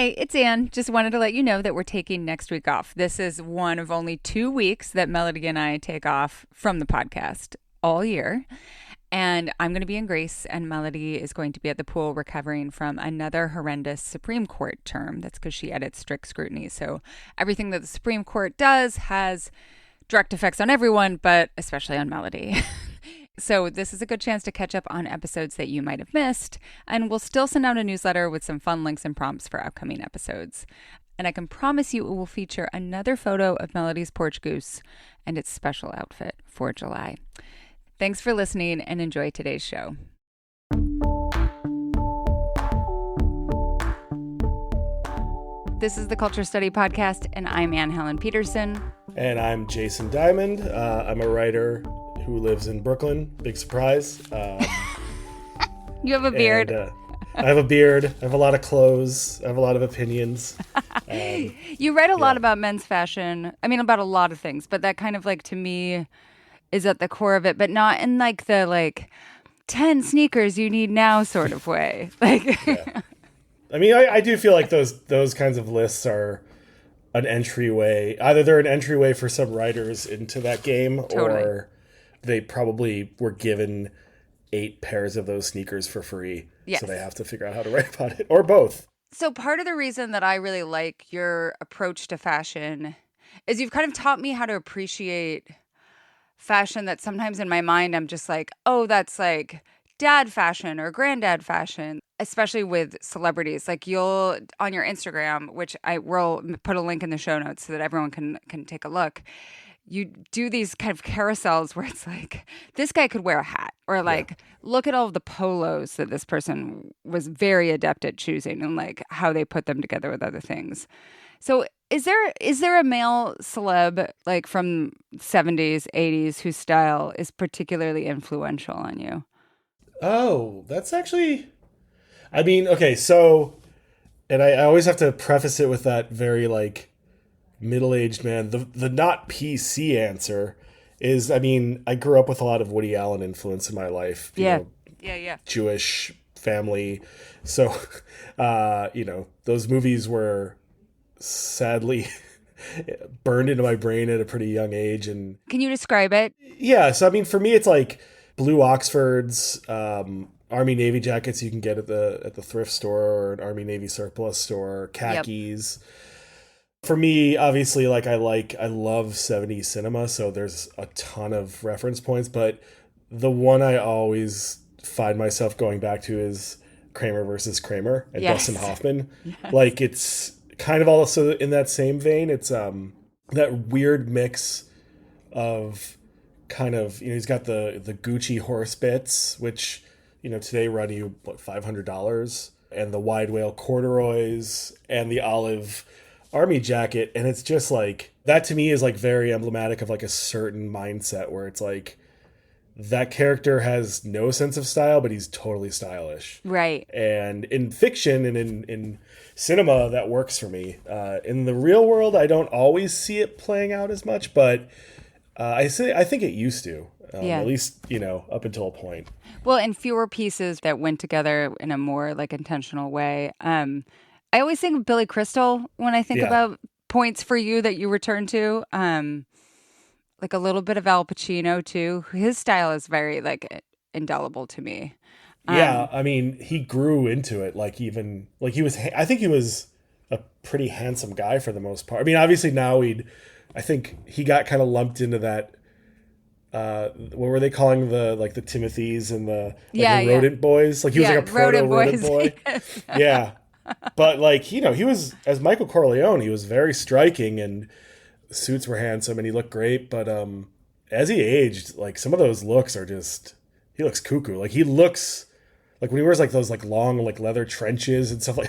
Hi, it's Anne. Just wanted to let you know that we're taking next week off. This is one of only 2 weeks that Melody and I take off from the podcast all year. And I'm going to be in Greece, and Melody is going to be at the pool recovering from another horrendous Supreme Court term. That's because she edits strict scrutiny. So everything that the Supreme Court does has direct effects on everyone, but especially on Melody. So this is a good chance to catch up on episodes that you might have missed, and we'll still send out a newsletter with some fun links and prompts for upcoming episodes. And I can promise you it will feature another photo of Melody's porch goose and its special outfit for July. Thanks for listening and enjoy today's show. This is the Culture Study Podcast, and I'm Anne Helen Peterson. And I'm Jason Diamond. I'm a writer who lives in Brooklyn. Big surprise. You have a beard. I have a beard. I have a lot of clothes. I have a lot of opinions. You write a lot about men's fashion. I mean, about a lot of things, but that kind of to me is at the core of it, but not in the 10 sneakers you need now sort of way. Yeah. I mean, I do feel like those kinds of lists are an entryway. Either they're an entryway for some writers into that game, Totally. Or they probably were given 8 pairs of those sneakers for free. Yes. So they have to figure out how to write about it, or both. So part of the reason that I really like your approach to fashion is you've kind of taught me how to appreciate fashion that sometimes in my mind I'm just oh, that's dad fashion or granddad fashion, especially with celebrities. You'll, on your Instagram, which I will put a link in the show notes so that everyone can take a look, you do these kind of carousels where it's this guy could wear a hat, or look at all of the polos that this person was very adept at choosing, and how they put them together with other things. So is there a male celeb from 70s, 80s whose style is particularly influential on you? Oh, that's actually, I mean, okay, so, and I always have to preface it with that very middle-aged man. The not PC answer is, I mean, I grew up with a lot of Woody Allen influence in my life. Yeah. Jewish family. So, those movies were sadly burned into my brain at a pretty young age. And can you describe it? Yeah. So, I mean, for me, it's blue Oxfords, Army Navy jackets you can get at the thrift store or an Army Navy surplus store, khakis. Yep. For me, obviously, I love 70s cinema, so there's a ton of reference points, but the one I always find myself going back to is Kramer versus Kramer and Yes. Dustin Hoffman. Yes. It's kind of also in that same vein. It's that weird mix of kind of, he's got the Gucci horse bits, which, today run you, $500, and the wide whale corduroys and the olive army jacket. And it's just that to me is very emblematic of a certain mindset where it's that character has no sense of style, but he's totally stylish. Right. And in fiction and in cinema, that works for me. In the real world, I don't always see it playing out as much, but I think it used to, at least, up until a point. Well, in fewer pieces that went together in a more intentional way. I always think of Billy Crystal when I think about points for you that you return to. A little bit of Al Pacino too. His style is very indelible to me. Yeah, I mean, he grew into it. He was. I think he was a pretty handsome guy for the most part. I mean, obviously now I think he got kind of lumped into that. What were they calling the Timothys and the rodent boys? He was a proto rodent boy. Yes. Yeah. But he was, as Michael Corleone, he was very striking and the suits were handsome and he looked great. But as he aged, some of those looks are just, he looks cuckoo. He looks when he wears those long leather trenches and stuff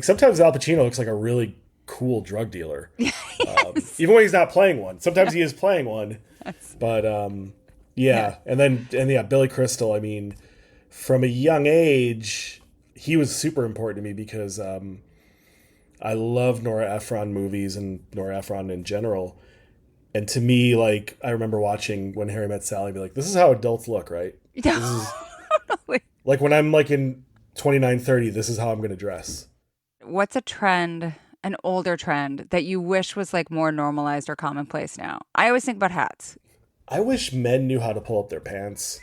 sometimes Al Pacino looks like a really cool drug dealer. Yes. Even when he's not playing one. Sometimes he is playing one. Yes. But And Billy Crystal, I mean, from a young age, he was super important to me because I love Nora Ephron movies and Nora Ephron in general. And to me, I remember watching When Harry Met Sally, be this is how adults look, right? This is, when I'm in 29, 30, this is how I'm going to dress. What's a trend, an older trend that you wish was like more normalized or commonplace now? I always think about hats. I wish men knew how to pull up their pants.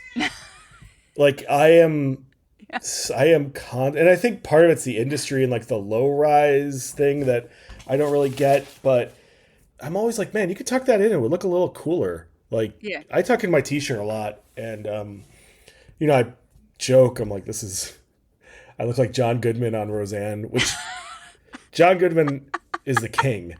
Like I am and I think part of it's the industry and like the low rise thing that I don't really get, but I'm always like, man, you could tuck that in, it would look a little cooler. Like Yeah. I tuck in my t-shirt a lot, and I joke, I'm like, this is I look like John Goodman on Roseanne, which John Goodman is the king.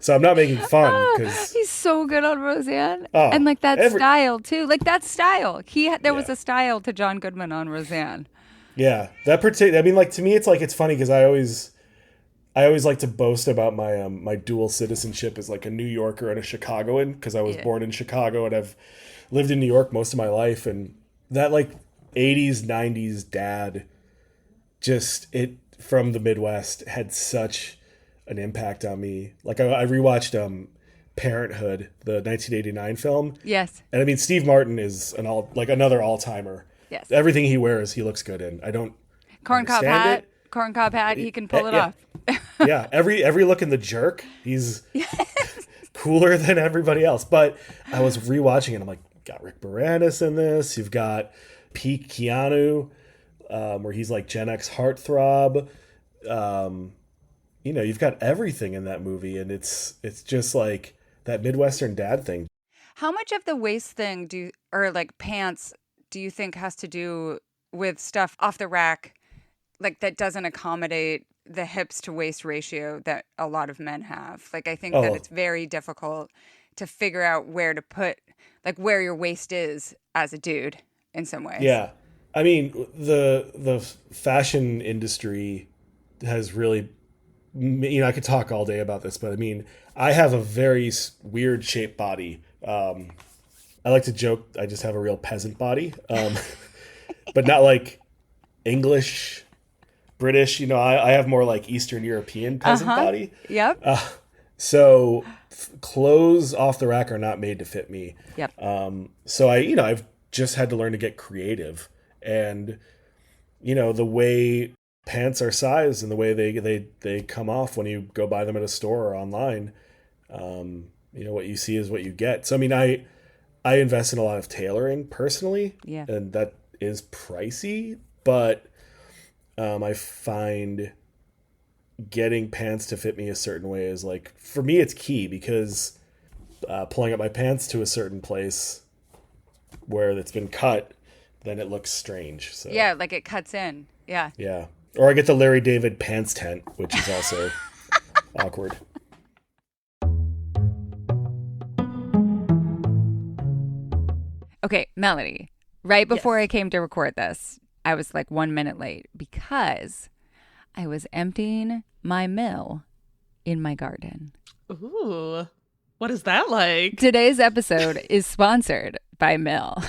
So I'm not making fun because He's so good on Roseanne. And oh, like that every style too. Like that style. There was yeah. a style to John Goodman on Roseanne. Yeah, that particular. I mean, like to me, it's like it's funny because I always like to boast about my dual citizenship as like a New Yorker and a Chicagoan because I was Yeah. born in Chicago and I've lived in New York most of my life, and that like 80s 90s dad just it from the Midwest had such an impact on me. Like I rewatched Parenthood, the 1989 film, Yes. and I mean Steve Martin is another all timer. Yes. Everything he wears, he looks good in. I don't Corncob understand hat. it. Corncob hat. He can pull it Yeah, off. yeah. Every look in The Jerk, he's cooler than everybody else. But I was rewatching it. I'm like, got Rick Moranis in this. You've got peak Keanu, where he's like Gen X heartthrob. You've got everything in that movie, and it's just like that Midwestern dad thing. How much of the waist thing or like pants do you think has to do with stuff off the rack, like that doesn't accommodate the hips to waist ratio that a lot of men have? Like, I think that Oh, it's very difficult to figure out where to put, like, where your waist is as a dude in some ways. yeah. I mean, the fashion industry has really, I could talk all day about this, but I mean, I have a very weird shaped body. I like to joke I just have a real peasant body, but not like English, British. I have more like Eastern European Uh peasant huh. body. Yep. So clothes off the rack are not made to fit me. Yep. So I've just had to learn to get creative, and the way pants are sized and the way they come off when you go buy them at a store or online. What you see is what you get. So I mean, I invest in a lot of tailoring personally, Yeah. and that is pricey, but I find getting pants to fit me a certain way is like, for me, it's key because pulling up my pants to a certain place where it's been cut, then it looks strange. So Yeah. Like it cuts in. Yeah. yeah. Or I get the Larry David pants tent, which is also awkward. Okay, Melody, right before I Yes. came to record this, I was like 1 minute late because I was emptying my mill in my garden. Ooh. What is that like? Today's episode is sponsored by Mill.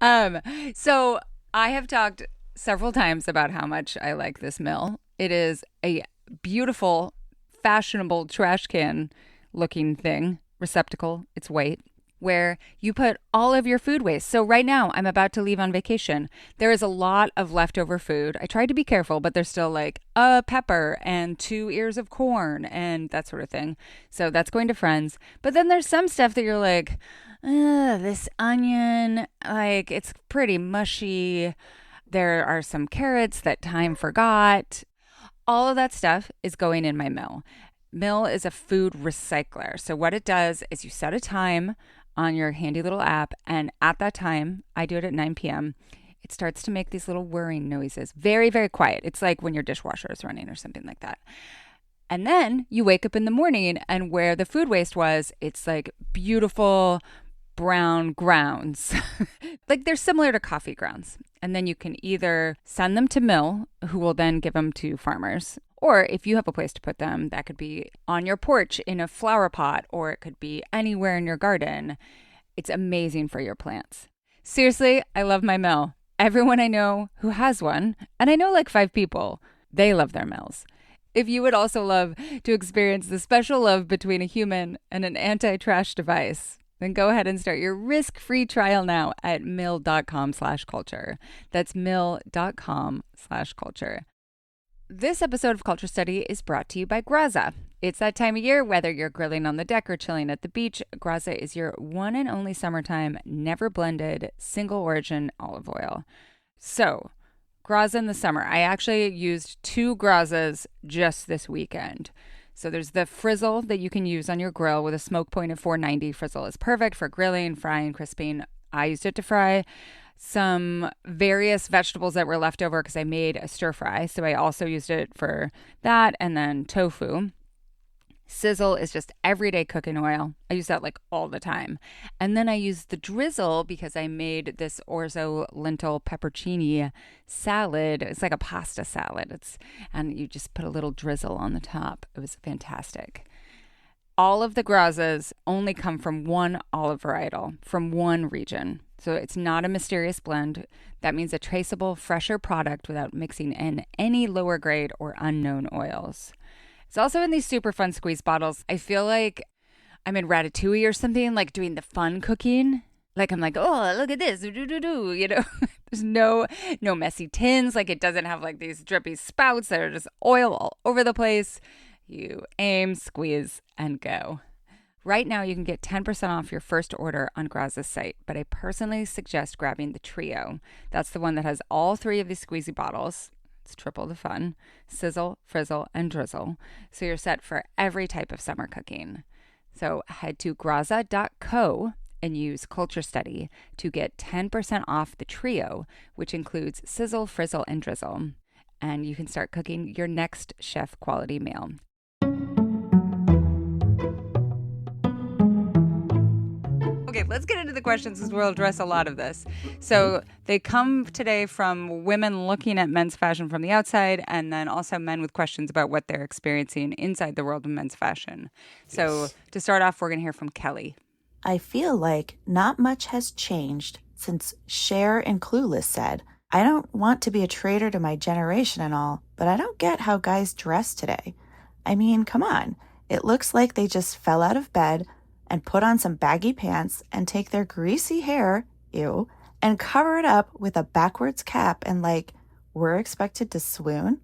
um, so I have talked several times about how much I like this mill. It is a beautiful, fashionable trash can looking thing, receptacle. It's white, where you put all of your food waste. So right now I'm about to leave on vacation. There is a lot of leftover food. I tried to be careful, but there's still like a pepper and 2 ears of corn and that sort of thing. So that's going to friends. But then there's some stuff that you're like, this onion, like it's pretty mushy. There are some carrots that time forgot. All of that stuff is going in my mill. Mill is a food recycler. So what it does is you set a time on your handy little app, and at that time, I do it at 9 p.m., it starts to make these little whirring noises. Very, very quiet. It's like when your dishwasher is running or something like that. And then you wake up in the morning, and where the food waste was, it's like beautiful brown grounds. Like they're similar to coffee grounds. And then you can either send them to Mill, who will then give them to farmers. Or if you have a place to put them, that could be on your porch in a flower pot, or it could be anywhere in your garden. It's amazing for your plants. Seriously, I love my mill. Everyone I know who has one, and I know like 5 people, they love their mills. If you would also love to experience the special love between a human and an anti-trash device, then go ahead and start your risk-free trial now at mill.com/culture. That's mill.com/culture. This episode of Culture Study is brought to you by Graza. It's that time of year, whether you're grilling on the deck or chilling at the beach, Graza is your one and only summertime, never blended, single origin olive oil. So, Graza in the summer. I actually used 2 Grazas just this weekend. So there's the frizzle that you can use on your grill with a smoke point of 490. Frizzle is perfect for grilling, frying, crisping. I used it to fry some various vegetables that were left over because I made a stir fry. So I also used it for that, and then tofu. Sizzle is just everyday cooking oil. I use that like all the time. And then I use the drizzle because I made this orzo lentil peppercini salad. It's like a pasta salad. And you just put a little drizzle on the top. It was fantastic. All of the Grazas only come from one olive varietal, from one region. So it's not a mysterious blend. That means a traceable, fresher product without mixing in any lower grade or unknown oils. It's also in these super fun squeeze bottles. I feel like I'm in Ratatouille or something, like doing the fun cooking. Like I'm like, oh, look at this, you know. There's no messy tins. Like it doesn't have like these drippy spouts that are just oil all over the place. You aim, squeeze, and go. Right now, you can get 10% off your first order on Graza's site, but I personally suggest grabbing the trio. That's the one that has all 3 of these squeezy bottles. It's triple the fun. Sizzle, frizzle, and drizzle. So you're set for every type of summer cooking. So head to graza.co and use Culture Study to get 10% off the trio, which includes sizzle, frizzle, and drizzle. And you can start cooking your next chef quality meal. Okay, let's get into the questions because we'll address a lot of this. So they come today from women looking at men's fashion from the outside, and then also men with questions about what they're experiencing inside the world of men's fashion. So to start off, we're going to hear from Kelly. I feel like not much has changed since Cher and Clueless said, I don't want to be a traitor to my generation and all, but I don't get how guys dress today. I mean, come on. It looks like they just fell out of bed and put on some baggy pants and take their greasy hair, ew, and cover it up with a backwards cap and like, we're expected to swoon?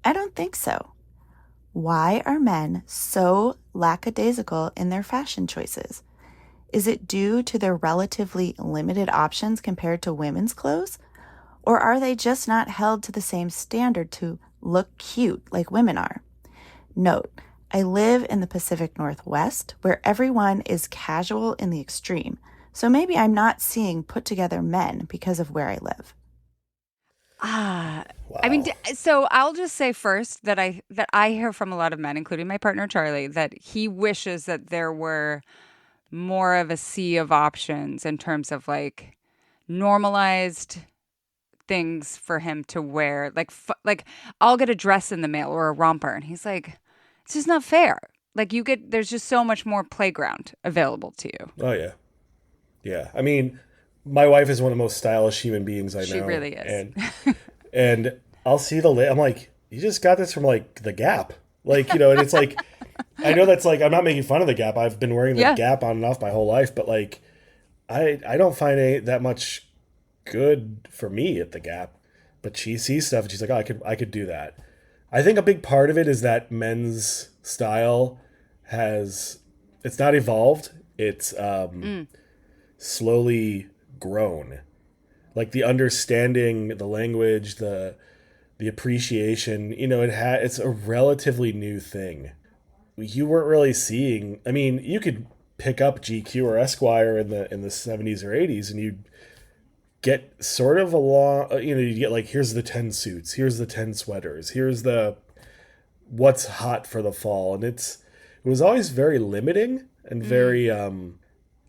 I don't think so. Why are men so lackadaisical in their fashion choices? Is it due to their relatively limited options compared to women's clothes? Or are they just not held to the same standard to look cute like women are? Note, I live in the Pacific Northwest, where everyone is casual in the extreme, so maybe I'm not seeing put-together men because of where I live. Wow. I mean, so I'll just say first that I hear from a lot of men, including my partner Charlie, that he wishes that there were more of a sea of options in terms of like normalized things for him to wear. Like I'll get a dress in the mail or a romper, and he's like, it's just not fair. Like there's just so much more playground available to you. Oh, yeah. Yeah. I mean, my wife is one of the most stylish human beings I know. She really is. And I'll see I'm like, you just got this from like the Gap. Like, you know, and it's like, I know that's like, I'm not making fun of the Gap. I've been wearing the Gap on and off my whole life, but like, I don't find that much good for me at the Gap. But she sees stuff and she's like, oh, I could do that. I think a big part of it is that men's style it's not evolved. It's slowly grown. Like the understanding, the language, the appreciation, you know, it's a relatively new thing. You weren't really seeing, I mean, you could pick up GQ or Esquire in the 70s or 80s and you'd get sort of you get like, here's the 10 suits, here's the 10 sweaters, here's the what's hot for the fall. And it was always very limiting and very, I don't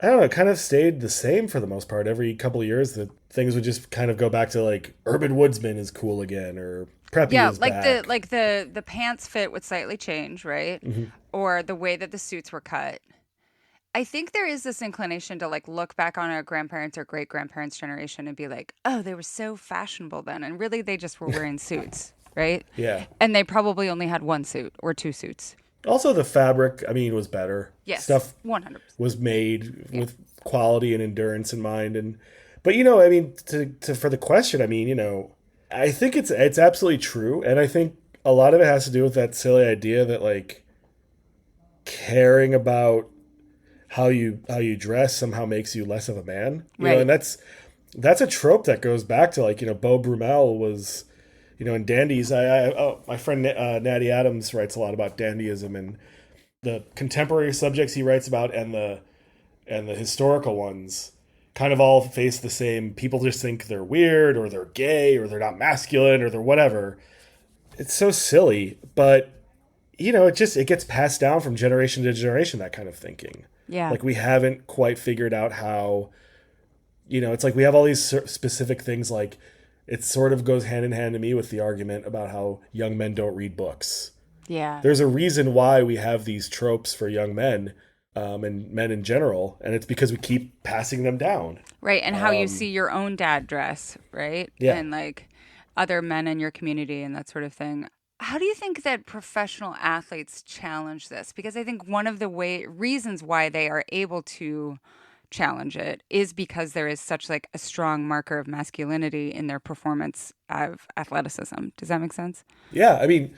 know, it kind of stayed the same for the most part. Every couple of years, that things would just kind of go back to like Urban Woodsman is cool again, or preppy is back. the pants fit would slightly change, right? Mm-hmm. Or the way that the suits were cut. I think there is this inclination to like look back on our grandparents or great grandparents' generation and be like, oh, they were so fashionable then. And really they just were wearing suits, right? Yeah. And they probably only had 1 suit or 2 suits. Also the fabric, I mean, was better. Yes. Stuff 100%. was made with quality and endurance in mind. But, you know, I mean, for the question, I mean, you know, I think it's absolutely true. And I think a lot of it has to do with that silly idea that like caring about how you dress somehow makes you less of a man. You know, Right. and that's a trope that goes back to like, Beau Brummel was, in dandies. My friend Natty Adams writes a lot about dandyism and the contemporary subjects he writes about and the historical ones kind of all face the same. People just think they're weird or they're gay or they're not masculine or they're whatever. It's so silly, but it gets passed down from generation to generation, that kind of thinking. Yeah. Like we haven't quite figured out how, it's like we have all these specific things, like it sort of goes hand in hand to me with the argument about how young men don't read books. Yeah. There's a reason why we have these tropes for young men, and men in general, and it's because we keep passing them down. Right. And how you see your own dad dress, right? Yeah. And like other men in your community and that sort of thing. How do you think that professional athletes challenge this? Because I think one of the reasons why they are able to challenge it is because there is such like a strong marker of masculinity in their performance of athleticism. Does that make sense? Yeah, I mean,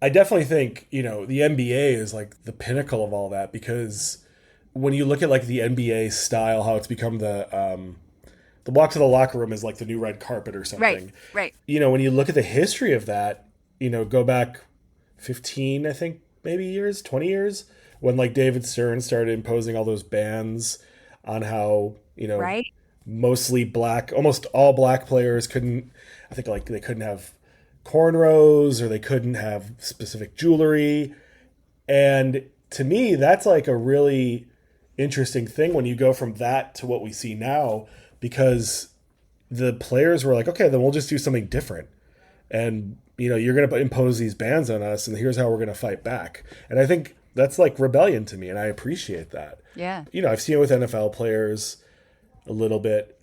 I definitely think, the NBA is like the pinnacle of all that, because when you look at like the NBA style, how it's become the walk to the locker room is like the new red carpet or something. Right. When you look at the history of that, go back 15, I think, maybe years, 20 years, when like David Stern started imposing all those bans on how, Right. mostly black, almost all black players couldn't, I think like they couldn't have cornrows or they couldn't have specific jewelry. And to me, that's like a really interesting thing when you go from that to what we see now, because the players were like, okay, then we'll just do something different. And, you're going to impose these bans on us, and here's how we're going to fight back. And I think that's like rebellion to me, and I appreciate that. Yeah. I've seen it with NFL players a little bit.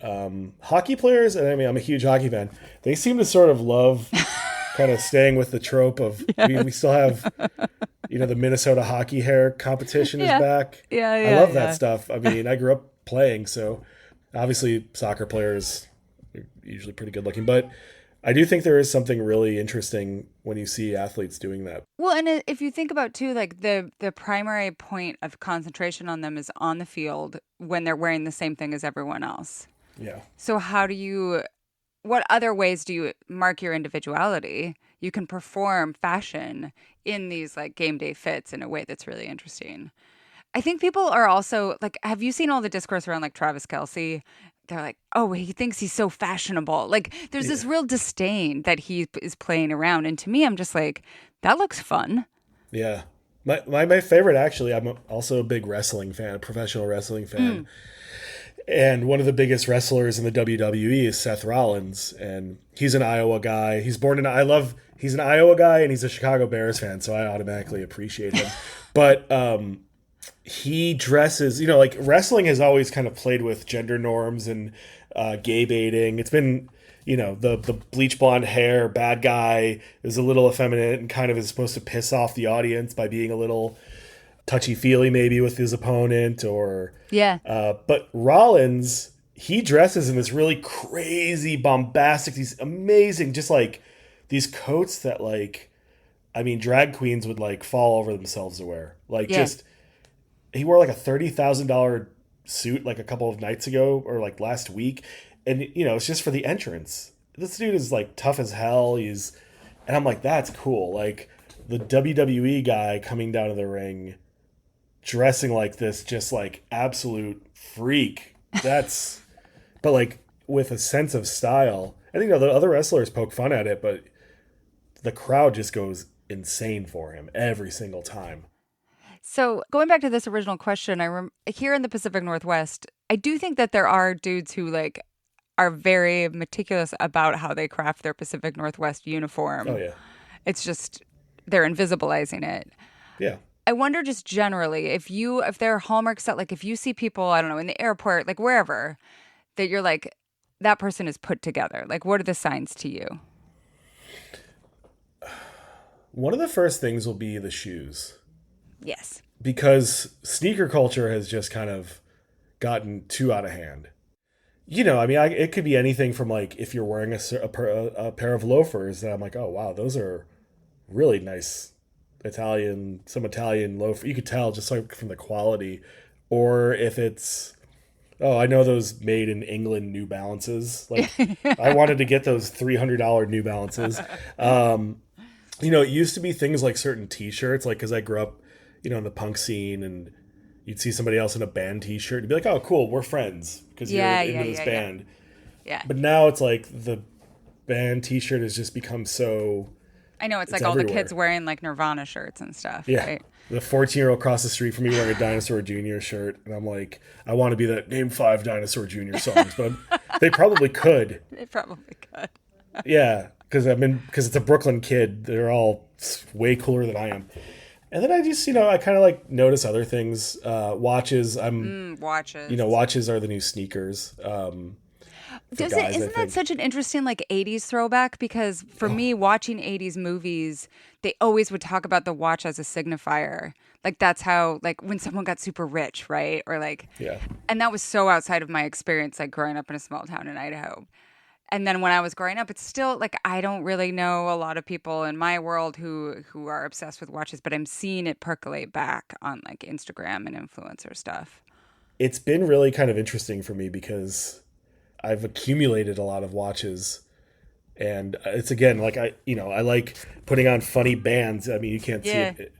Hockey players, and I mean, I'm a huge hockey fan, they seem to sort of love kind of staying with the trope of, we still have, the Minnesota hockey hair competition is back. Yeah, I love that stuff. I mean, I grew up playing, so obviously soccer players are usually pretty good looking, but I do think there is something really interesting when you see athletes doing that. Well, and if you think about too, like the primary point of concentration on them is on the field when they're wearing the same thing as everyone else. Yeah. So what other ways do you mark your individuality? You can perform fashion in these like game day fits in a way that's really interesting. I think people are also like, have you seen all the discourse around like Travis Kelce? They're like, oh, he thinks he's so fashionable. Like there's this real disdain that he is playing around. And to me, I'm just like, that looks fun. Yeah. My favorite, actually, I'm also a big wrestling fan, a professional wrestling fan. And one of the biggest wrestlers in the WWE is Seth Rollins. And he's an Iowa guy. He's an Iowa guy and he's a Chicago Bears fan. So I automatically appreciate him. But, he dresses, like wrestling has always kind of played with gender norms and gay baiting. It's been, the bleach blonde hair bad guy is a little effeminate and kind of is supposed to piss off the audience by being a little touchy-feely maybe with his opponent or... Yeah. But Rollins, he dresses in this really crazy, bombastic, these amazing, just like these coats that like, I mean, drag queens would like fall over themselves to wear. Like just... He wore like a $30,000 suit like a couple of nights ago or like last week. And, it's just for the entrance. This dude is like tough as hell. And I'm like, that's cool. Like the WWE guy coming down to the ring, dressing like this, just like absolute freak. But like with a sense of style. I think the other wrestlers poke fun at it, but the crowd just goes insane for him every single time. So going back to this original question, here in the Pacific Northwest, I do think that there are dudes who like are very meticulous about how they craft their Pacific Northwest uniform. Oh yeah. It's just they're invisibilizing it. Yeah. I wonder just generally if there are hallmarks that like if you see people, I don't know, in the airport, like wherever, that you're like, that person is put together. Like what are the signs to you? One of the first things will be the shoes. Yes. Because sneaker culture has just kind of gotten too out of hand. I mean, it could be anything from like if you're wearing a pair of loafers that I'm like, oh, wow, those are really nice some Italian loafer. You could tell just like from the quality, or if it's, oh, I know those made in England New Balances. Like I wanted to get those $300 New Balances. It used to be things like certain T-shirts, like because I grew up, in the punk scene, and you'd see somebody else in a band T-shirt and be like, oh, cool, we're friends because you're into this band. Yeah. But now it's like the band T-shirt has just become so. I know it's like all everywhere. The kids wearing like Nirvana shirts and stuff. Yeah. Right? The 14-year-old across the street from me wearing a Dinosaur Jr. shirt, and I'm like, I want to be that name 5 Dinosaur Jr. songs, but they probably could. They probably could. Yeah, because it's a Brooklyn kid. They're all way cooler than I am. And then I just, I kind of like notice other things. Watches. Watches. Watches are the new sneakers. Isn't that such an interesting like 80s throwback? Because for me, watching 80s movies, they always would talk about the watch as a signifier. Like that's how, like when someone got super rich, right? Or like, yeah. And that was so outside of my experience, like growing up in a small town in Idaho. And then when I was growing up, it's still like I don't really know a lot of people in my world who are obsessed with watches, but I'm seeing it percolate back on like Instagram and influencer stuff. It's been really kind of interesting for me because I've accumulated a lot of watches, and it's again like I like putting on funny bands. I mean, you can't see it,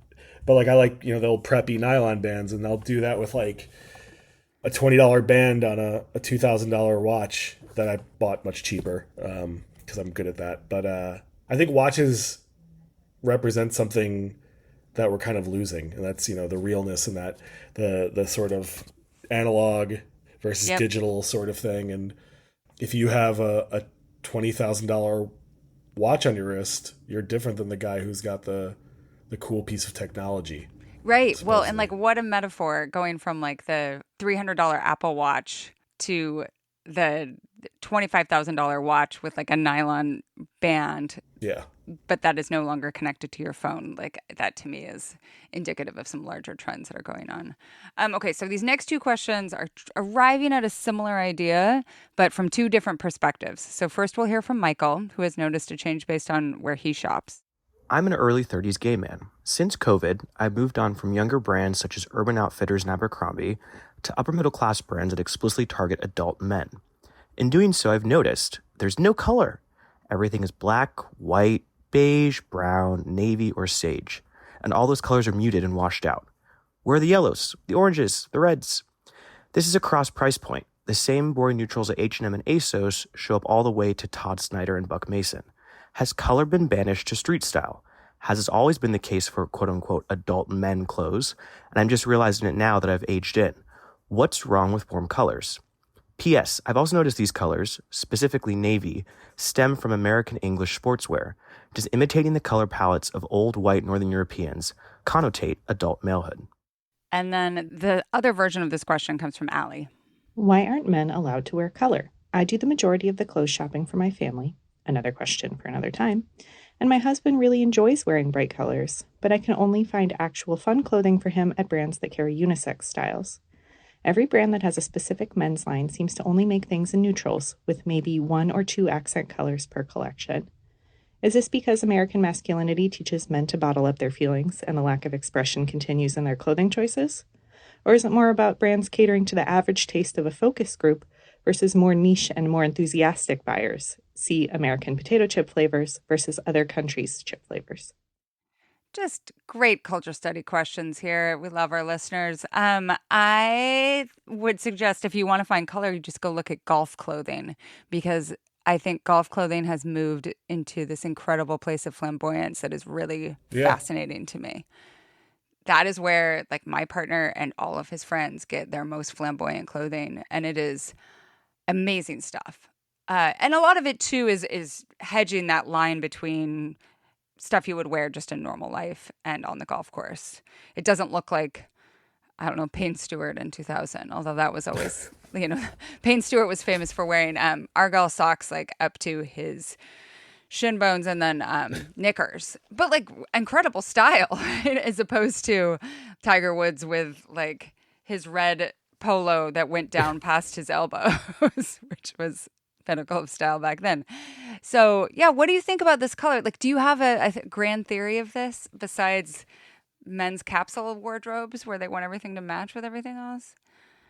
but like I like the old preppy nylon bands, and I'll do that with like a $20 band on a $2,000 watch that I bought much cheaper because I'm good at that. But I think watches represent something that we're kind of losing, and that's the realness and that the sort of analog versus digital sort of thing. And if you have a $20,000 watch on your wrist, you're different than the guy who's got the cool piece of technology. Right. Supposedly. Well, and like what a metaphor going from like the $300 Apple Watch to the $25,000 watch with like a nylon band. Yeah. But that is no longer connected to your phone. Like that to me is indicative of some larger trends that are going on. Okay, so these next two questions are arriving at a similar idea, but from two different perspectives. So first we'll hear from Michael, who has noticed a change based on where he shops. I'm an early 30s gay man. Since COVID, I've moved on from younger brands such as Urban Outfitters and Abercrombie to upper middle class brands that explicitly target adult men. In doing so, I've noticed there's no color. Everything is black, white, beige, brown, navy, or sage. And all those colors are muted and washed out. Where are the yellows, the oranges, the reds? This is a cross price point. The same boring neutrals at H&M and ASOS show up all the way to Todd Snyder and Buck Mason. Has color been banished to street style? Has this always been the case for quote-unquote adult men clothes? And I'm just realizing it now that I've aged in. What's wrong with warm colors? P.S. I've also noticed these colors, specifically navy, stem from American English sportswear. Does imitating the color palettes of old white Northern Europeans connotate adult malehood? And then the other version of this question comes from Allie. Why aren't men allowed to wear color? I do the majority of the clothes shopping for my family. Another question for another time. And my husband really enjoys wearing bright colors, but I can only find actual fun clothing for him at brands that carry unisex styles. Every brand that has a specific men's line seems to only make things in neutrals, with maybe 1 or 2 accent colors per collection. Is this because American masculinity teaches men to bottle up their feelings and the lack of expression continues in their clothing choices? Or is it more about brands catering to the average taste of a focus group versus more niche and more enthusiastic buyers? See American potato chip flavors versus other countries' chip flavors. Just great culture study questions here. We love our listeners. I would suggest if you want to find color, you just go look at golf clothing, because I think golf clothing has moved into this incredible place of flamboyance that is really fascinating to me. That is where like my partner and all of his friends get their most flamboyant clothing, and it is amazing stuff. And a lot of it too is hedging that line between stuff you would wear just in normal life and on the golf course. It doesn't look like, I don't know, Payne Stewart in 2000, although that was always, Payne Stewart was famous for wearing Argyle socks like up to his shin bones and then knickers. But like incredible style, right? As opposed to Tiger Woods with like his red polo that went down past his elbows, which was pinnacle of style back then. So, yeah, what do you think about this color? Like, do you have a grand theory of this besides men's capsule wardrobes where they want everything to match with everything else?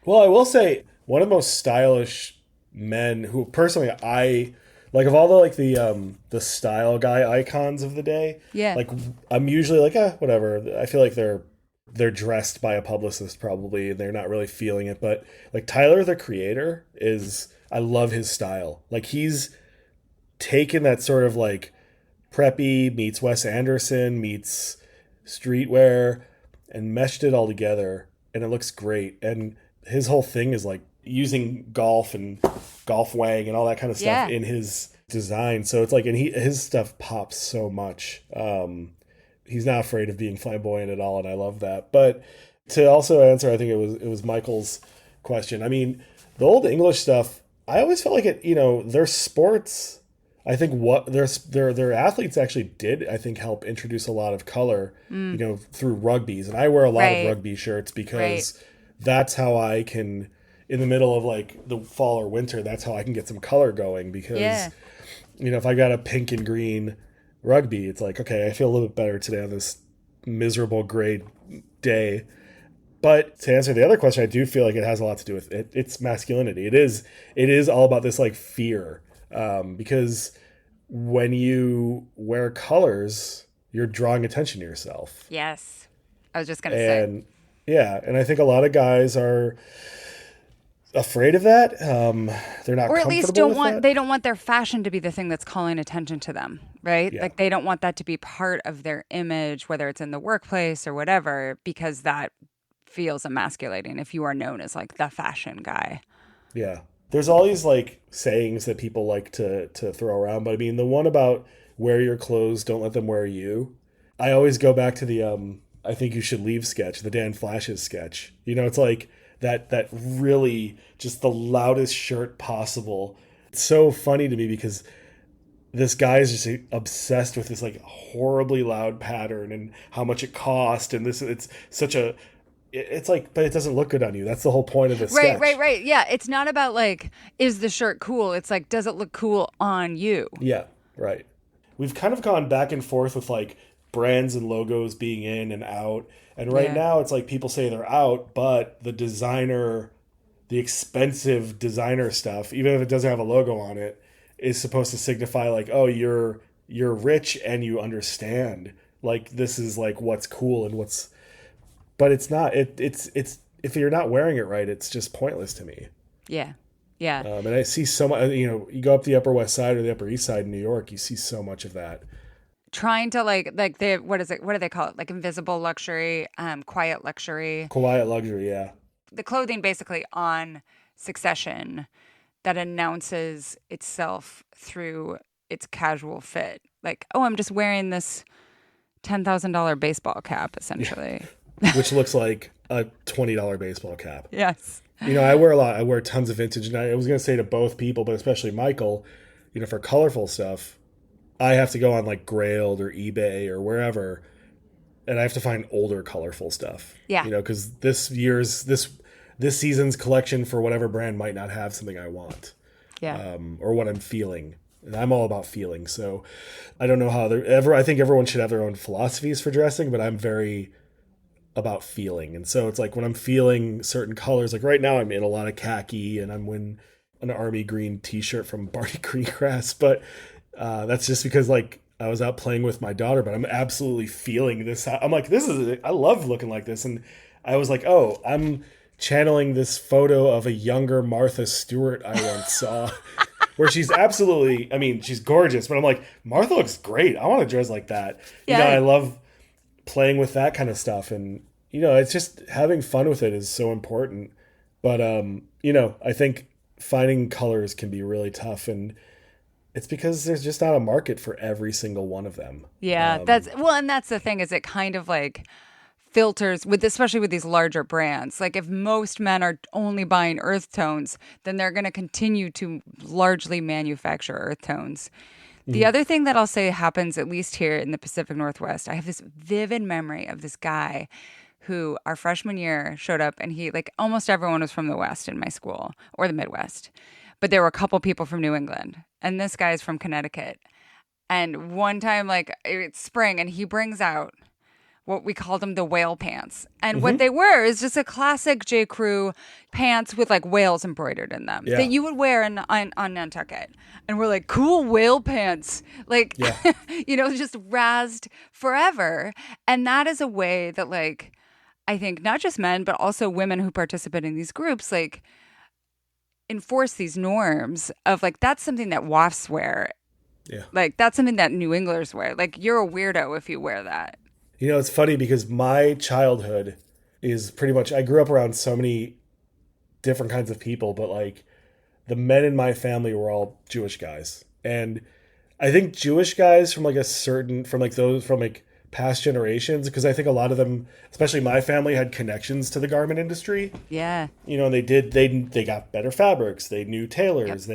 Well, I will say one of the most stylish men who personally I like of all the style guy icons of the day. Yeah. Like I'm usually like whatever. I feel like they're dressed by a publicist probably and they're not really feeling it. But like Tyler the Creator is I love his style. Like he's taken that sort of like preppy meets Wes Anderson meets streetwear and meshed it all together and it looks great. And his whole thing is like using golf and golf wang and all that kind of stuff in his design. So it's like, and his stuff pops so much. He's not afraid of being flamboyant at all, and I love that. But to also answer, I think it was Michael's question. I mean, the old English stuff, I always felt like it. You know, their sports. I think what their athletes actually did. I think help introduce a lot of color. You know, through rugbies, and I wear a lot of rugby shirts because that's how I can. In the middle of like the fall or winter, that's how I can get some color going because, you know, if I got a pink and green rugby, it's like, okay, I feel a little bit better today on this miserable gray day. But to answer the other question, I do feel like it has a lot to do with it. It's masculinity. It is all about this like fear because when you wear colors, you're drawing attention to yourself. Yes. I was just going to say. Yeah. And I think a lot of guys are afraid of that. They're not, or at least don't want that. They don't want their fashion to be the thing that's calling attention to them, right? Like they don't want that to be part of their image, whether it's in the workplace or whatever, because that feels emasculating if you are known as like the fashion guy. Yeah. There's all these like sayings that people like to throw around, but I mean the one about wear your clothes, don't let them wear you. I always go back to the I think you should leave sketch, the Dan Flash's sketch. You know, it's like that really just the loudest shirt possible. It's so funny to me because this guy is just obsessed with this like horribly loud pattern and how much it cost. And it's such a, it's like, but it doesn't look good on you. That's the whole point of the sketch. Right. Yeah. It's not about like, is the shirt cool? It's like, does it look cool on you? Yeah. Right. We've kind of gone back and forth with like brands and logos being in and out. And right now it's like people say they're out, but the designer, the expensive designer stuff, even if it doesn't have a logo on it, is supposed to signify like, oh, you're rich and you understand. Like this is like what's cool and what's, but it's not. It's if you're not wearing it right, it's just pointless to me. Yeah. And I see so much. You know, you go up the Upper West Side or the Upper East Side in New York, you see so much of that. Trying to like they what do they call it? Like invisible luxury, quiet luxury. Quiet luxury, yeah. The clothing basically on Succession that announces itself through its casual fit. Like, oh, I'm just wearing this $10,000 baseball cap, essentially. Yeah. Which looks like a $20 baseball cap. Yes. You know, I wear a lot. I wear tons of vintage. And I was going to say to both people, but especially Michael, you know, for colorful stuff, I have to go on like Grailed or eBay or wherever, and I have to find older colorful stuff. Yeah. You know, because this season's collection for whatever brand might not have something I want. Yeah. Or what I'm feeling. And I'm all about feeling. So I don't know how I think everyone should have their own philosophies for dressing, but I'm very about feeling. And so it's like when I'm feeling certain colors, like right now I'm in a lot of khaki and I'm in an army green t-shirt from Barney Greengrass, but that's just because like I was out playing with my daughter, but I'm absolutely feeling this. I'm like, I love looking like this. And I was like, oh, I'm channeling this photo of a younger Martha Stewart I once saw where she's absolutely, I mean, she's gorgeous, but I'm like, Martha looks great. I want to dress like that. Yeah. You know, I love playing with that kind of stuff. And, you know, it's just having fun with it is so important. But, you know, I think finding colors can be really tough, and it's because there's just not a market for every single one of them. Yeah, and that's the thing, is it kind of like filters with, especially with these larger brands. Like if most men are only buying earth tones, then they're going to continue to largely manufacture earth tones. The other thing that I'll say happens, at least here in the Pacific Northwest, I have this vivid memory of this guy who our freshman year showed up, and he, like, almost everyone was from the West in my school, or the Midwest. but there were a couple people from New England, and this guy's from Connecticut. And one time, like, it's spring, and he brings out what we called them the whale pants. And what they were is just a classic J. Crew pants with like whales embroidered in them that you would wear on Nantucket. And we're like, cool whale pants. Like, just razzed forever. And that is a way that, like, I think not just men, but also women who participate in these groups, like, enforce these norms of like, that's something that WAFs wear. Yeah. Like, that's something that New Englanders wear. Like, you're a weirdo if you wear that. You know, it's funny because my childhood is pretty much, I grew up around so many different kinds of people, but like the men in my family were all Jewish guys. And I think Jewish guys from like past generations, because I think a lot of them, especially my family, had connections to the garment industry. Yeah. You know, and they got better fabrics. They knew tailors.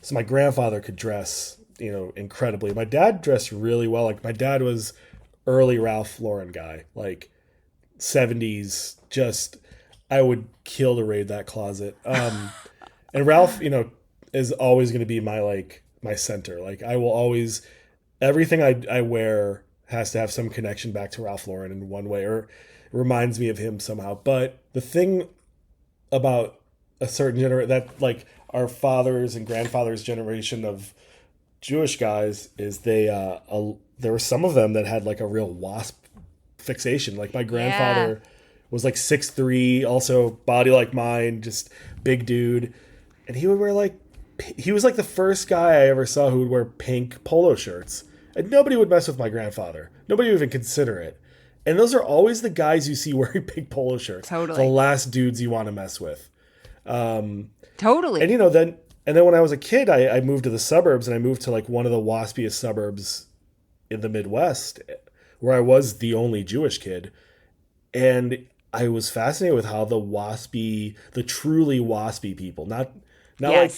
So my grandfather could dress, you know, incredibly. My dad dressed really well. Like my dad was early Ralph Lauren guy, like 70s, just I would kill to raid that closet. And Ralph, you know, is always going to be my center. Like I will always, everything I wear has to have some connection back to Ralph Lauren in one way, or it reminds me of him somehow. But the thing about a certain generation, that like our fathers and grandfathers' generation of Jewish guys, is there were some of them that had like a real WASP fixation. Like my grandfather was like 6'3", also body like mine, just big dude. And he would wear he was like the first guy I ever saw who would wear pink polo shirts. And nobody would mess with my grandfather. Nobody would even consider it. And those are always the guys you see wearing pink polo shirts. Totally. The last dudes you want to mess with. Totally. And you know, then when I was a kid, I moved to the suburbs, and I moved to like one of the waspiest suburbs in the Midwest, where I was the only Jewish kid. And I was fascinated with how the truly waspy people, not like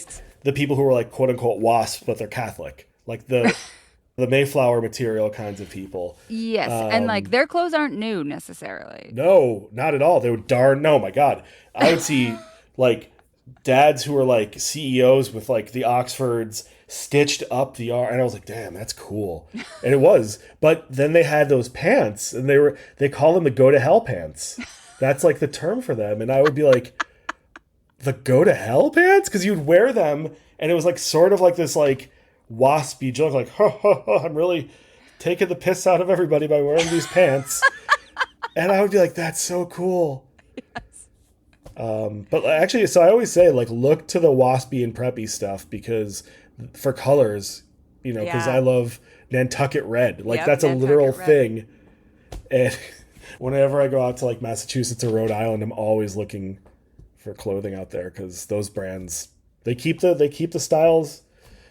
the people who were like quote unquote wasps, but they're Catholic, like the Mayflower material kinds of people. Yes. And like their clothes aren't new necessarily. No, not at all. They would no, my God. I would see like dads who were like CEOs with like the Oxfords stitched up the arm, and I was like, damn, that's cool. And it was. But then they had those pants, and they call them the go to hell pants. That's like the term for them. And I would be like, the go to hell pants? Because you'd wear them, and it was like sort of like this like waspy joke, like, I'm really taking the piss out of everybody by wearing these pants. And I would be like, that's so cool. But actually, so I always say, like, look to the waspy and preppy stuff, because for colors, you know, because I love Nantucket red. Like, that's a literal thing. And whenever I go out to like Massachusetts or Rhode Island, I'm always looking for clothing out there, because those brands, they keep the styles.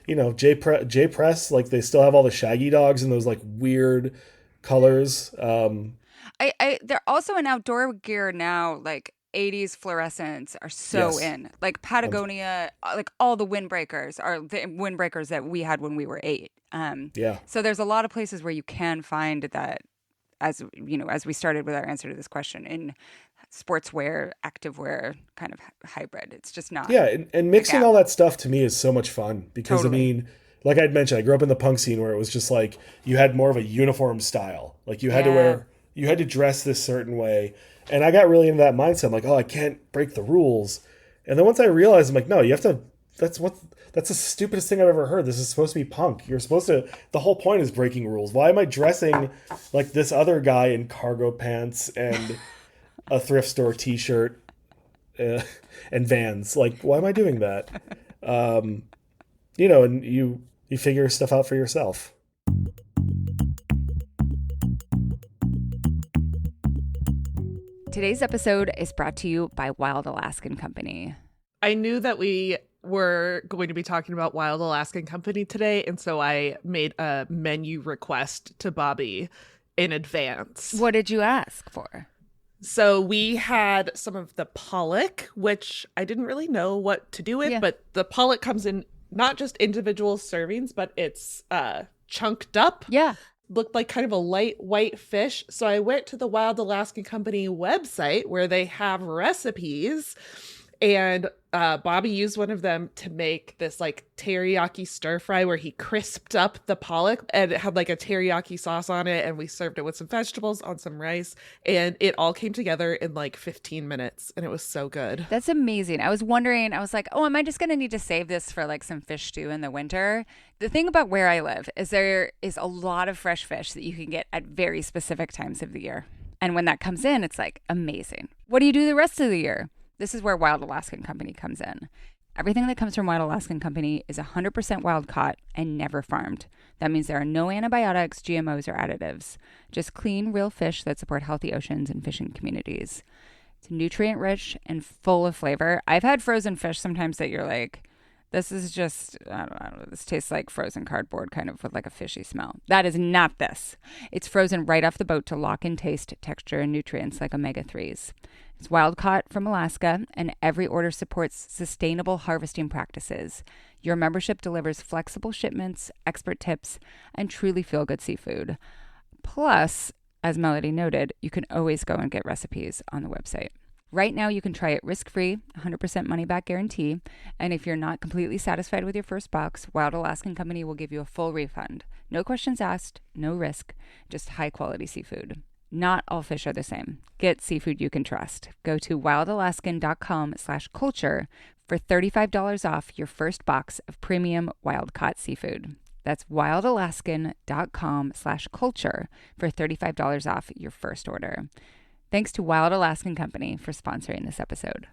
You know, J Press, like they still have all the shaggy dogs and those like weird colors. They're also in outdoor gear now, like 80s fluorescents are so in. Like Patagonia, like all the windbreakers are the windbreakers that we had when we were 8. So there's a lot of places where you can find that, as you know, as we started with our answer to this question, in sportswear, activewear, kind of hybrid. It's just not. Yeah, and mixing all that stuff to me is so much fun, because I mean, like I'd mentioned, I grew up in the punk scene where it was just like you had more of a uniform style. Like you had to dress this certain way. And I got really into that mindset. I'm like, oh, I can't break the rules. And then once I realized, I'm like, no, you have to, that's the stupidest thing I've ever heard. This is supposed to be punk. You're supposed to, the whole point is breaking rules. Why am I dressing like this other guy in cargo pants and a thrift store t-shirt and Vans? Like, why am I doing that? You know, and you figure stuff out for yourself. Today's episode is brought to you by Wild Alaskan Company. I knew that we were going to be talking about Wild Alaskan Company today, and so I made a menu request to Bobby in advance. What did you ask for? So we had some of the pollock, which I didn't really know what to do with, but the pollock comes in not just individual servings, but it's chunked up. Yeah. Looked like kind of a light white fish. So I went to the Wild Alaskan Company website where they have recipes, And Bobby used one of them to make this like teriyaki stir fry where he crisped up the pollock and it had like a teriyaki sauce on it. And we served it with some vegetables on some rice. And it all came together in like 15 minutes. And it was so good. That's amazing. I was wondering, I was like, oh, am I just going to need to save this for like some fish stew in the winter? The thing about where I live is there is a lot of fresh fish that you can get at very specific times of the year. And when that comes in, it's like amazing. What do you do the rest of the year? This is where Wild Alaskan Company comes in. Everything that comes from Wild Alaskan Company is 100% wild caught and never farmed. That means there are no antibiotics, GMOs, or additives. Just clean, real fish that support healthy oceans and fishing communities. It's nutrient rich and full of flavor. I've had frozen fish sometimes that you're like, this is just, I don't know, this tastes like frozen cardboard, kind of with like a fishy smell. That is not this. It's frozen right off the boat to lock in taste, texture, and nutrients like omega-3s. It's wild caught from Alaska, and every order supports sustainable harvesting practices. Your membership delivers flexible shipments, expert tips, and truly feel-good seafood. Plus, as Melody noted, you can always go and get recipes on the website. Right now, you can try it risk-free, 100% money-back guarantee, and if you're not completely satisfied with your first box, Wild Alaskan Company will give you a full refund. No questions asked, no risk, just high-quality seafood. Not all fish are the same. Get seafood you can trust. Go to wildalaskan.com/culture for $35 off your first box of premium wild-caught seafood. That's wildalaskan.com/culture for $35 off your first order. Thanks to Wild Alaskan Company for sponsoring this episode.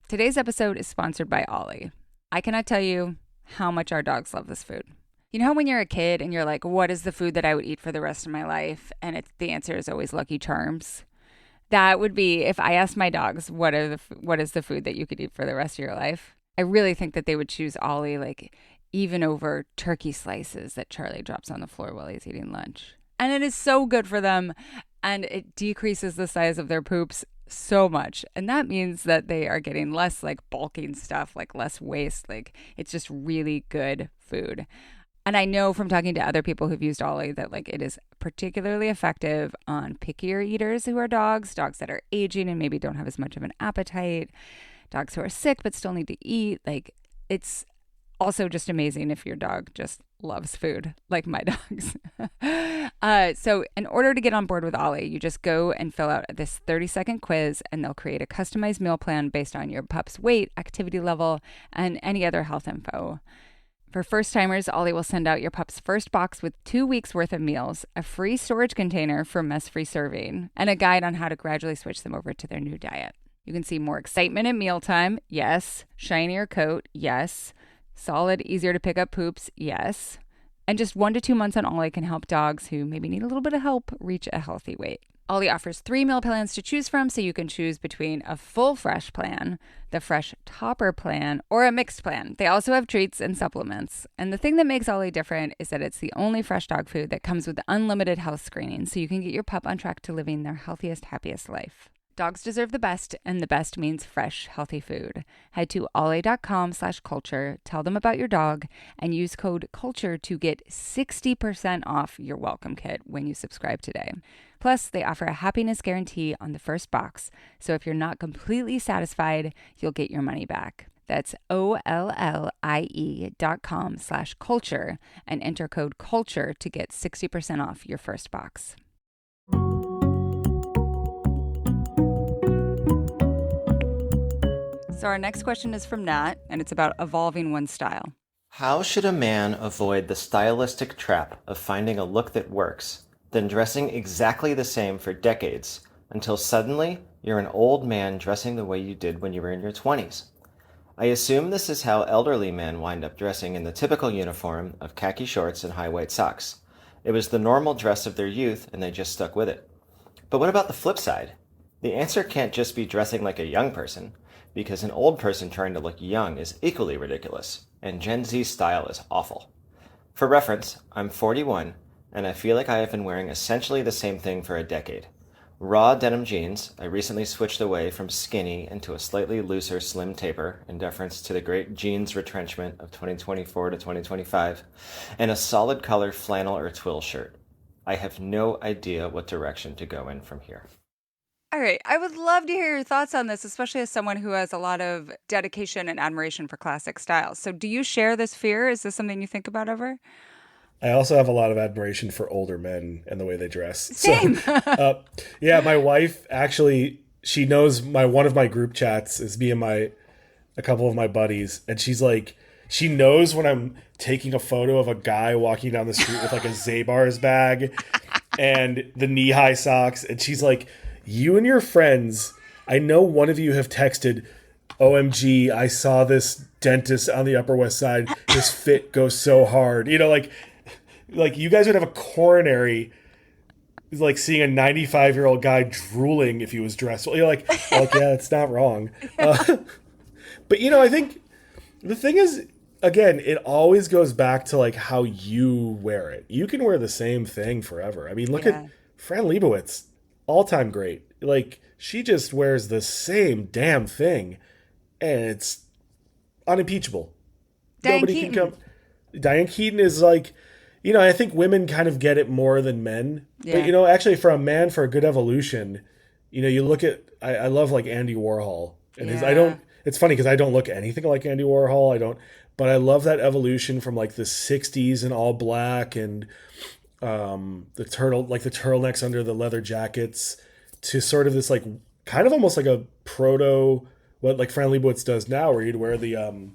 Today's episode is sponsored by Ollie. I cannot tell you how much our dogs love this food. You know how when you're a kid and you're like, what is the food that I would eat for the rest of my life? And the answer is always Lucky Charms. That would be, if I asked my dogs, what is the food that you could eat for the rest of your life? I really think that they would choose Ollie, like even over turkey slices that Charlie drops on the floor while he's eating lunch. And it is so good for them. And it decreases the size of their poops so much. And that means that they are getting less like bulking stuff, like less waste. Like it's just really good food. And I know from talking to other people who've used Ollie that like it is particularly effective on pickier eaters who are dogs that are aging and maybe don't have as much of an appetite, dogs who are sick but still need to eat. Like it's also just amazing if your dog just loves food like my dogs. So in order to get on board with Ollie, you just go and fill out this 30-second quiz and they'll create a customized meal plan based on your pup's weight, activity level, and any other health info. For first-timers, Ollie will send out your pup's first box with 2 weeks' worth of meals, a free storage container for mess-free serving, and a guide on how to gradually switch them over to their new diet. You can see more excitement at mealtime, yes. Shinier coat, yes. Solid, easier to pick up poops, yes. And just 1 to 2 months on Ollie can help dogs who maybe need a little bit of help reach a healthy weight. Ollie offers 3 meal plans to choose from, so you can choose between a full fresh plan, the fresh topper plan, or a mixed plan. They also have treats and supplements. And the thing that makes Ollie different is that it's the only fresh dog food that comes with unlimited health screening, so you can get your pup on track to living their healthiest, happiest life. Dogs deserve the best, and the best means fresh, healthy food. Head to ollie.com/culture, tell them about your dog, and use code CULTURE to get 60% off your welcome kit when you subscribe today. Plus, they offer a happiness guarantee on the first box, so if you're not completely satisfied, you'll get your money back. That's OLLIE.com/culture and enter code CULTURE to get 60% off your first box. So our next question is from Nat, and it's about evolving one's style. How should a man avoid the stylistic trap of finding a look that works, then dressing exactly the same for decades, until suddenly you're an old man dressing the way you did when you were in your 20s? I assume this is how elderly men wind up dressing in the typical uniform of khaki shorts and high white socks. It was the normal dress of their youth, and they just stuck with it. But what about the flip side? The answer can't just be dressing like a young person, because an old person trying to look young is equally ridiculous, and Gen Z style is awful. For reference, I'm 41, and I feel like I have been wearing essentially the same thing for a decade. Raw denim jeans, I recently switched away from skinny into a slightly looser slim taper in deference to the great jeans retrenchment of 2024 to 2025, and a solid color flannel or twill shirt. I have no idea what direction to go in from here. All right. I would love to hear your thoughts on this, especially as someone who has a lot of dedication and admiration for classic styles. So, do you share this fear? Is this something you think about ever? I also have a lot of admiration for older men and the way they dress. Same. Uh, yeah, my wife actually, she knows one of my group chats is me and a couple of my buddies, and she's like, she knows when I'm taking a photo of a guy walking down the street with like a Zabar's bag and the knee-high socks, and she's like, you and your friends, I know one of you have texted, OMG, I saw this dentist on the Upper West Side. His fit goes so hard. You know, like you guys would have a coronary, like seeing a 95-year-old guy drooling if he was dressed well. You're like, yeah, it's not wrong. But you know, I think the thing is, again, it always goes back to like how you wear it. You can wear the same thing forever. I mean, look at Fran Lebowitz, all-time great. Like, she just wears the same damn thing, and it's unimpeachable. Nobody can come. Diane Keaton is like, you know, I think women kind of get it more than men. Yeah. But, you know, actually for a man, for a good evolution, you know, you look at, I love like Andy Warhol. And it's funny because I don't look anything like Andy Warhol. But I love that evolution from like the 60s and all black and the turtlenecks under the leather jackets to sort of this like kind of almost like a proto, what like Fran Lebowitz does now, where you'd wear the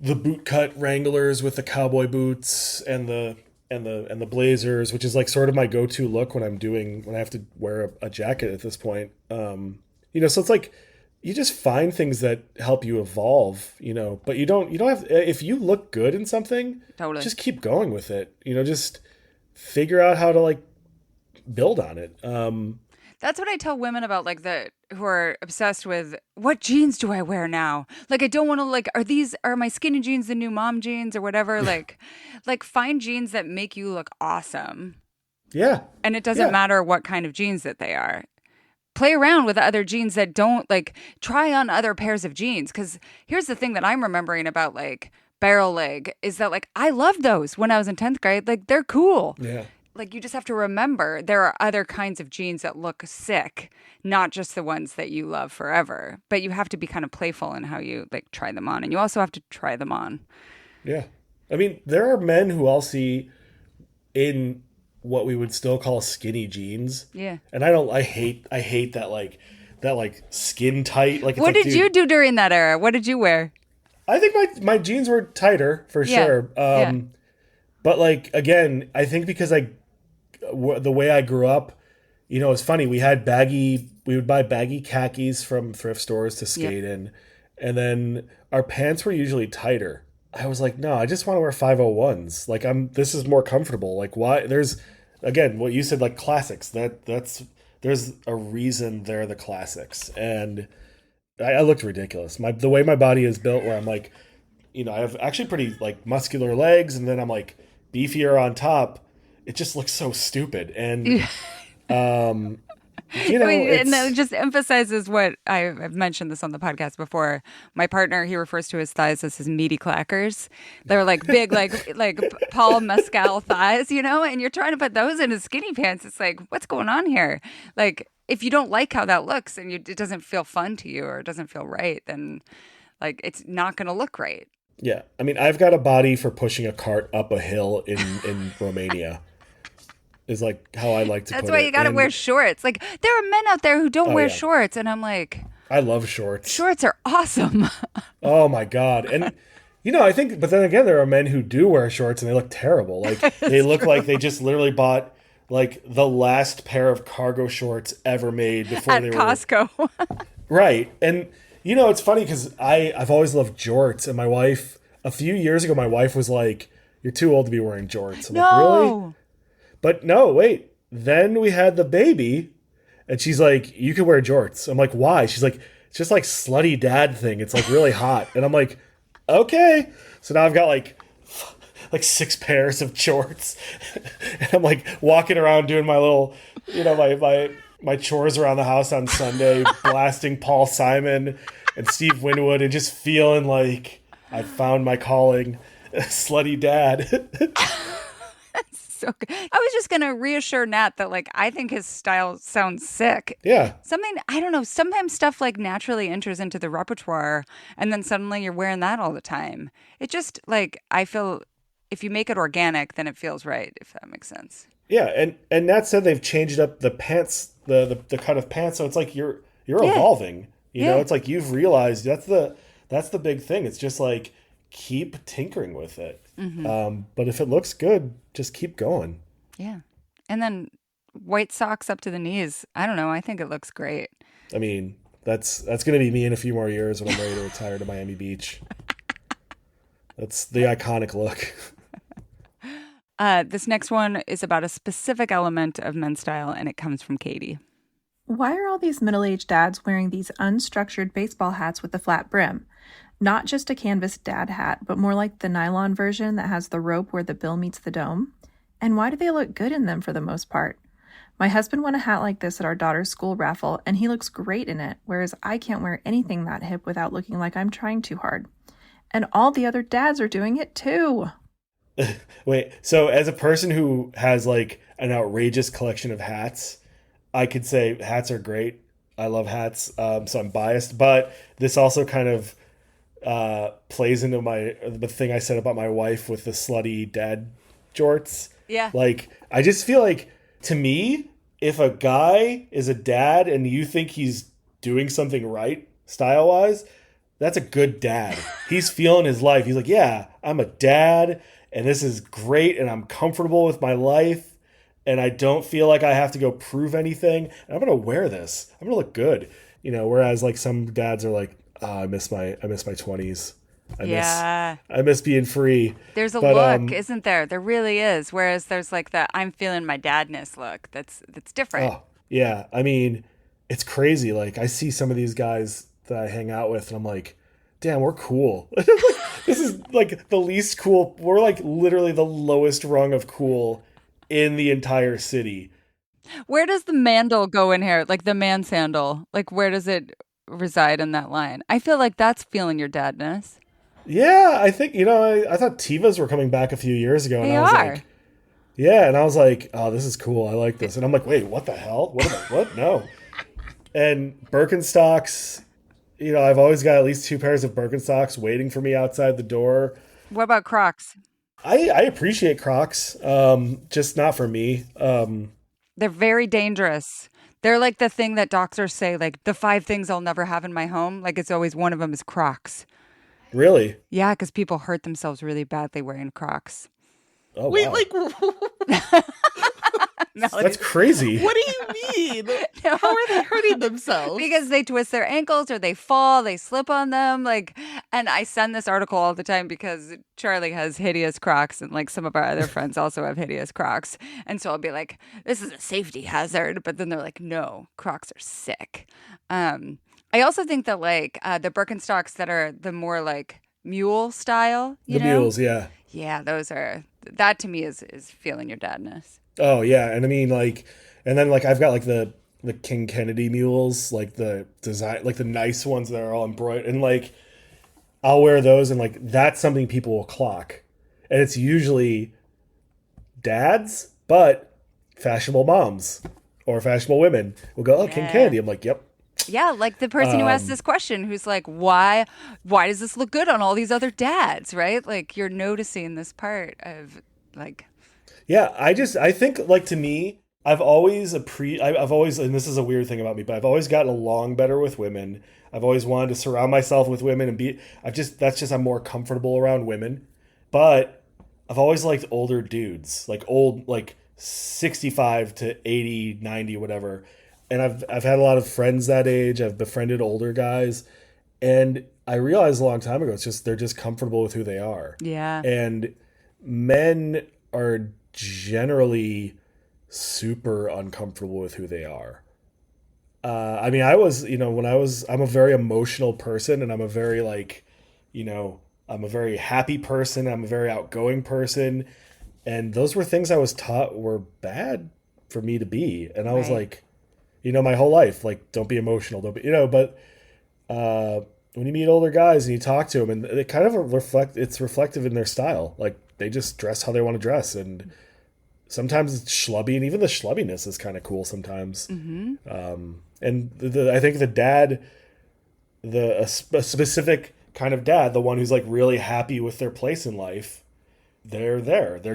boot cut Wranglers with the cowboy boots and the blazers, which is like sort of my go-to look when I have to wear a jacket at this point. You know, so it's like you just find things that help you evolve, you know, but you don't have, if you look good in something, totally, just keep going with it, you know, just figure out how to like build on it. That's what I tell women about like who are obsessed with what jeans do I wear now? Like, I don't want to like, are my skinny jeans the new mom jeans or whatever? like find jeans that make you look awesome. Yeah. And it doesn't matter what kind of jeans that they are. Play around with other jeans that don't like try on other pairs of jeans. Cause here's the thing that I'm remembering about like barrel leg is that like, I loved those when I was in 10th grade. Like, they're cool. Yeah. Like, you just have to remember there are other kinds of jeans that look sick, not just the ones that you love forever. But you have to be kind of playful in how you like try them on, and you also have to try them on. Yeah. I mean, there are men who I'll see in what we would still call skinny jeans. Yeah. And I hate that like skin tight. Like, what did you do during that era? What did you wear? I think my jeans were tighter for sure. But like, again, I think because the way I grew up, you know, it's funny. We would buy baggy khakis from thrift stores to skate in. And then our pants were usually tighter. I was like, no, I just want to wear 501s. Like, this is more comfortable. Like, why? There's, again, what you said, like classics, there's a reason they're the classics. And I looked ridiculous. The way my body is built, where I'm like, you know, I have actually pretty like muscular legs, and then I'm like beefier on top. It just looks so stupid. And, you know, and that just emphasizes what I've mentioned this on the podcast before. My partner, he refers to his thighs as his meaty clackers. They're like big, like Paul Mescal thighs, you know, and you're trying to put those in his skinny pants. It's like, what's going on here? Like, if you don't like how that looks and it doesn't feel fun to you or it doesn't feel right, then like it's not going to look right. Yeah. I mean, I've got a body for pushing a cart up a hill in Romania. Is like how I like to put it. That's why you got to wear shorts. Like, there are men out there who don't wear shorts, and I'm like, I love shorts. Shorts are awesome. Oh my God. And you know, I think, but then again, there are men who do wear shorts and they look terrible. Like, they look like they just literally bought like the last pair of cargo shorts ever made before at Costco. Right. And you know, it's funny because I've always loved jorts, and my wife, a few years ago, my wife was like, "You're too old to be wearing jorts." I'm like, really? But no, wait. Then we had the baby, and she's like, "You can wear jorts." I'm like, "Why?" She's like, "It's just like slutty dad thing. It's like really hot." And I'm like, "Okay." So now I've got like 6 pairs of jorts, and I'm like walking around doing my little, you know, my chores around the house on Sunday, blasting Paul Simon and Steve Winwood, and just feeling like I found my calling, slutty dad. so good. I was just going to reassure Nat that like I think his style sounds sick. Yeah. Something, I don't know, sometimes stuff like naturally enters into the repertoire and then suddenly you're wearing that all the time. It just like I feel if you make it organic then it feels right, if that makes sense. Yeah, and Nat said they've changed up the pants, the cut of pants, so it's like you're evolving. You know, it's like you've realized that's the big thing. It's just like keep tinkering with it. But if it looks good, just keep going. Yeah. And then white socks up to the knees. I don't know. I think it looks great. I mean, that's going to be me in a few more years when I'm ready to retire to Miami Beach. That's the iconic look. This next one is about a specific element of men's style, and it comes from Katie. Why are all these middle-aged dads wearing these unstructured baseball hats with a flat brim? Not just a canvas dad hat, but more like the nylon version that has the rope where the bill meets the dome? And why do they look good in them for the most part? My husband won a hat like this at our daughter's school raffle, and he looks great in it, whereas I can't wear anything that hip without looking like I'm trying too hard. And all the other dads are doing it too. Wait, so as a person who has like an outrageous collection of hats, I could say hats are great. I love hats, so I'm biased. But this also kind of plays into the thing I said about my wife with the slutty dad jorts. Yeah. Like, I just feel like, to me, if a guy is a dad and you think he's doing something right, style-wise, that's a good dad. He's feeling his life. He's like, yeah, I'm a dad, and this is great, and I'm comfortable with my life, and I don't feel like I have to go prove anything. And I'm going to wear this. I'm going to look good. You know, whereas, like, some dads are like, oh, I miss my 20s. I miss being free. There's a look, isn't there? There really is. Whereas there's like that I'm feeling my dadness look. That's different. Oh, yeah. I mean, it's crazy. Like, I see some of these guys that I hang out with, and I'm like, damn, we're cool. This is like the least cool. We're like literally the lowest rung of cool in the entire city. Where does the mandal go in here? Like the man sandal? Like where does it reside in that line? I feel like that's feeling your dadness. Yeah, I think, you know, I thought Tevas were coming back a few years ago. And They I was are. like, yeah, and I was like, oh, this is cool. I like this. And I'm like, wait, what the hell? What? No. And Birkenstocks, you know, I've always got at least 2 pairs of Birkenstocks waiting for me outside the door. What about Crocs? I appreciate Crocs, just not for me. They're very dangerous. They're like the thing that doctors say, like the 5 things I'll never have in my home. Like it's always one of them is Crocs. Really? Yeah, because people hurt themselves really badly wearing Crocs. Oh, Wait, wow. like, That's crazy. what do you mean? How are they hurting themselves? Because they twist their ankles or they fall, they slip on them. Like, and I send this article all the time because Charlie has hideous Crocs and like some of our other friends also have hideous Crocs. And so I'll be like, this is a safety hazard. But then they're like, no, Crocs are sick. I also think that like the Birkenstocks that are the more like mule style, you know? Mules, yeah. Yeah, that to me is feeling your dadness. Oh, yeah. And I mean, like, and then like I've got like the King Kennedy mules, like the design, like the nice ones that are all embroidered, and like I'll wear those, and like that's something people will clock, and it's usually dads, but fashionable moms or fashionable women will go, oh, King Yeah. Kennedy. I'm like, yep. Yeah, like the person who asked this question who's like, why does this look good on all these other dads, right? Like you're noticing this part of like Yeah, I think like to me, I've always, and this is a weird thing about me, but I've always gotten along better with women. I've always wanted to surround myself with women and I'm more comfortable around women. But I've always liked older dudes, like old, like 65 to 80, 90, whatever. And I've had a lot of friends that age. I've befriended older guys, and I realized a long time ago, they're just comfortable with who they are. yeah. And men are generally super uncomfortable with who they are. I mean, I'm a very emotional person, and I'm a very like, you know, I'm a very happy person. I'm a very outgoing person. And those were things I was taught were bad for me to be. And I was Right. like, you know, my whole life, like, don't be emotional, don't be, you know, but when you meet older guys and you talk to them, and it kind of it's reflective in their style. Like, they just dress how they want to dress. And sometimes it's schlubby, and even the schlubbiness is kind of cool sometimes. And I think the dad, a specific kind of dad, the one who's like really happy with their place in life, they're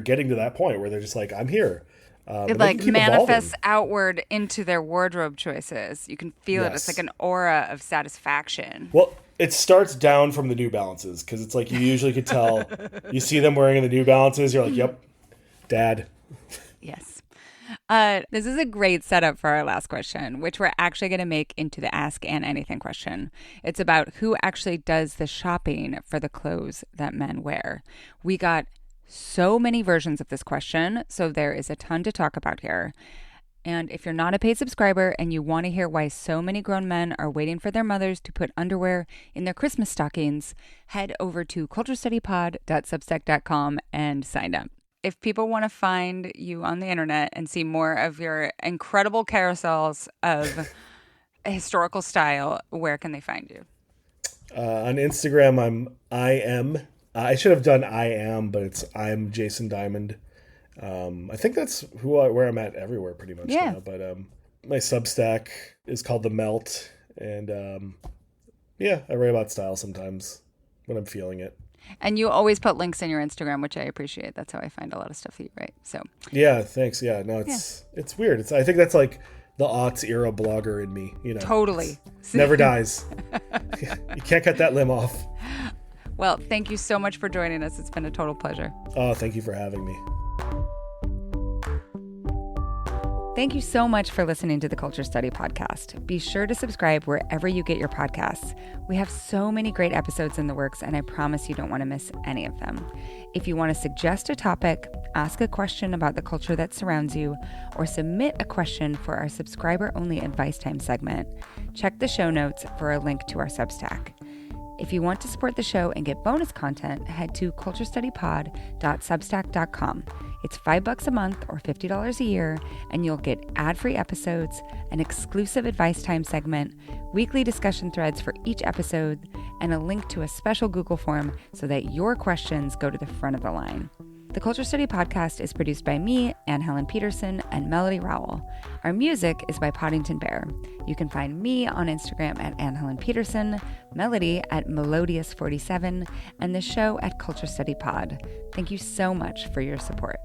getting to that point where they're just like, I'm here. It like manifests outward into their wardrobe choices. You can feel it. It's like an aura of satisfaction. Well, it starts down from the New Balances, because it's like you usually could tell. You see them wearing the New Balances, you're like, yep, dad. Yes. This is a great setup for our last question, which we're actually going to make into the Ask Ann Anything question. It's about who actually does the shopping for the clothes that men wear. We got so many versions of this question, so there is a ton to talk about here. And if you're not a paid subscriber and you want to hear why so many grown men are waiting for their mothers to put underwear in their Christmas stockings, head over to culturestudypod.substack.com and sign up. If people want to find you on the internet and see more of your incredible carousels of historical style, where can they find you? On Instagram, I should have done I am, but I'm Jason Diamond. I think that's where I'm at everywhere pretty much now. But my Substack is called The Melt, and I write about style sometimes when I'm feeling it. And you always put links in your Instagram, which I appreciate. That's how I find a lot of stuff that you write. So yeah, thanks. Yeah, no, it's weird. I think that's like the aughts era blogger in me. Totally never dies. You can't cut that limb off. Well, thank you so much for joining us. It's been a total pleasure. Oh, thank you for having me. Thank you so much for listening to the Culture Study Podcast. Be sure to subscribe wherever you get your podcasts. We have so many great episodes in the works, and I promise you don't want to miss any of them. If you want to suggest a topic, ask a question about the culture that surrounds you, or submit a question for our subscriber-only advice time segment, check the show notes for a link to our Substack. If you want to support the show and get bonus content, head to culturestudypod.substack.com. It's $5 a month or $50 a year, and you'll get ad-free episodes, an exclusive advice time segment, weekly discussion threads for each episode, and a link to a special Google form so that your questions go to the front of the line. The Culture Study Podcast is produced by me, Anne Helen Peterson, and Melody Rowell. Our music is by Poddington Bear. You can find me on Instagram at Anne Helen Peterson, Melody at Melodious47, and the show at Culture Study Pod. Thank you so much for your support.